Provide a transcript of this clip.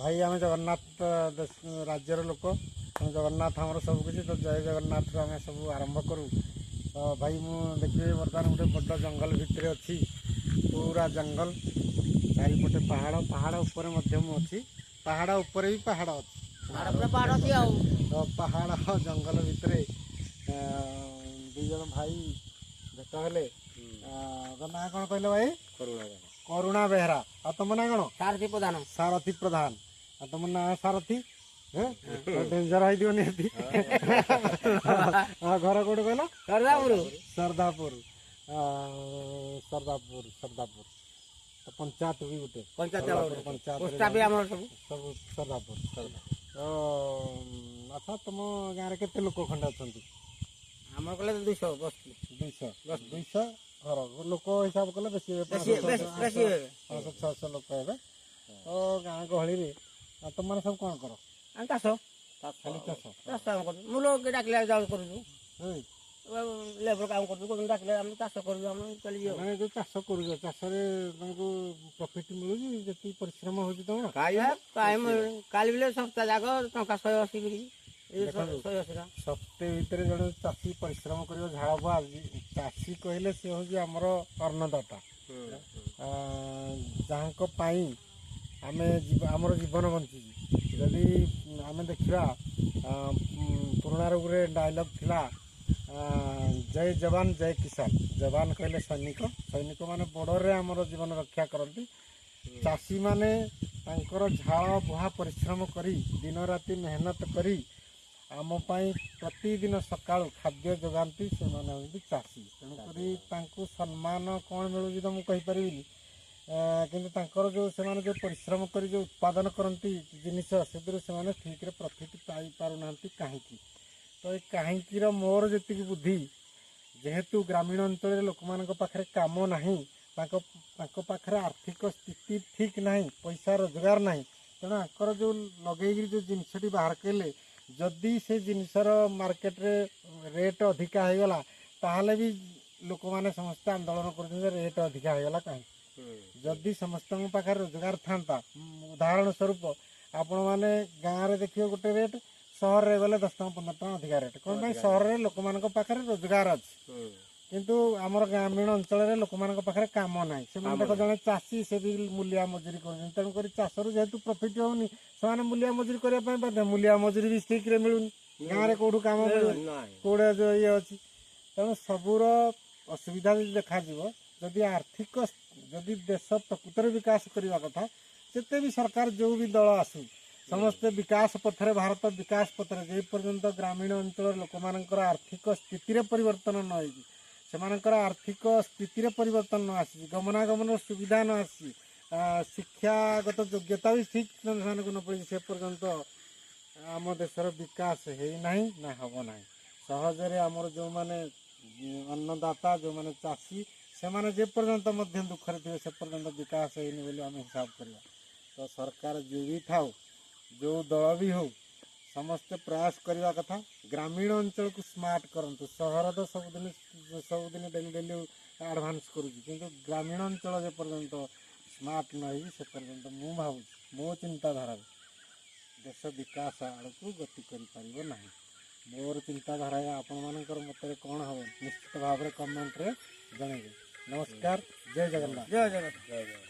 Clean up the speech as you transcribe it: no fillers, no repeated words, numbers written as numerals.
भाई आम जगन्नाथ राज्यर लोक जगन्नाथ आम सबकि तो जय जगन्नाथ आम सब आरंभ करूँ। तो भाई मु देखिए बर्तमान गोटे बड़ जंगल भितर अच्छी पूरा जंगल चारिपटे पहाड़ पहाड़ उपर अच्छी पहाड़ उपर भी पहाड़ अच्छी तो पहाड़ जंगल भितर दुईज भाई भेट हेले ना कौन कहले भाई करुणा बेहरा आ तुम ना कौन सारथी प्रधान सारथी प्रधान आ तुम ना सारथी डेंजर है निहती घर कौट कहल सरदापुर सरदापुर सरदापुर सरदापुर तो पंचायत भी गोटे पंचायत सब सरदापुर तो अच्छा तुम गाँव में केते लोक खंडे अच्छा आम कले 200 दुईश घर लोक हिसाब कले बेसी 500-600 लोक हे तो गाँ गहली तुम मैंने सब कौन कर चाष खाली चाष चाष काम कर लोग डाकिले जाऊ करूँ लेबर काम कर डाकिले आम चाष कर चली मैंने जो चाष कर चाष तुमको प्रॉफिट मिलूँ जी परिश्रम हो तुम काली बेले सप्ताह जाक टंका 180 बिकी सप्ते भितर जड़े चाषी परिश्रम कर झाड़ बुआ चाषी कहले सी हूँ आमर अन्नदाता जहाँ आमर जीवन बंची जदि आम देखा पुराण गोटे डायलॉग थिला जय जवान जय किसान जवान कहले सैनिक सैनिक माने बॉर्डर रे आमर जीवन रक्षा करती चाषी माने तांकर झाड़ बुहा परिश्रम करी दिन राति मेहनत करी आम प्रतिदिन सकाळु खाद्य जगाती से चाषी तेणुक सम्मान कौन मिलूँ तो मुझे कहीपरि किंतु जो से जो परिश्रम कर जो उत्पादन करती जिनस से ठीक रे प्रॉफिट पाई पारना कहीं तो ये कहीं मोर जी बुद्धि जेहेतु ग्रामीण अंचल लोक मान पाखे कम ना पाखे आर्थिक स्थिति ठीक ना पैसा रोजगार ना तेणु आकर जो लगे जो जिनसटी बाहर कले जदि से जिनसर मार्केट रे रेट अधिका हो गला ताहले भी लोक मैंने समस्त आंदोलन कर रेट अधिका हो गला कहीं जदि समस्त पाखे रोजगार था उदाहरण स्वरूप आपण मैंने गाँव में देखिए गोटे रेट सहर रे गले 10 टଙ୍କା 15 टଙ୍କା अधिका रेट कौन सहर रे लोक मान पाखे रोजगार अच्छी किंतु आमर ग्रामीण अंचल लोक मान पाखे कम ना से देख जड़े चाषी से भी मूलिया मजूरी कर तेणुक चाषर जेहेतु प्रॉफिट होनी से मूलिया मजूरी करने बाध्य मूलिया मजूरी भी ठीक मिलूनी गाँव में कौटू कम कौड़े जो ये अच्छी तेणु सबूर असुविधा देखा जदि आर्थिक जदि देश प्रकृत विकास करने कथा जिते भी सरकार जो भी दल आसू समस्ते विकास पथरे भारत विकास पथरे जे पर्यंत ग्रामीण अंचल लोक मानकर आर्थिक स्थिति परिवर्तन न होगी से आर्थिक स्थिति परिवर्तन न आसी गमनागमन सुविधा न आसी शिक्षागत योग्यता भी ठीक को न पड़ी से पर्यंत आम देशर विकास है ना हम ना सहजरे आमर जो माने अन्नदाता जो माने चाषी से माने जे पर्यंत मध्य दुखरे थे से पर्यंत विकास होनी बोली आम हिसाब करवा तो सरकार जो भी था जो दल भी हो समस्ते प्रयास करने कथा ग्रामीण अंचल को स्मार्ट करंतु सहर तो सबुदिन डेली डेली एडभांस करुँच ग्रामीण अंचल जे पर्यंत स्मार्ट न से पर्यंत मु भाव मो चिंताधारा देश विकास आड़ को गति कर मोर चिंताधारा आपण मानकर मत कौन हम निश्चित भाव में कमेंट रे जनइबे। नमस्कार जय जगन्नाथ।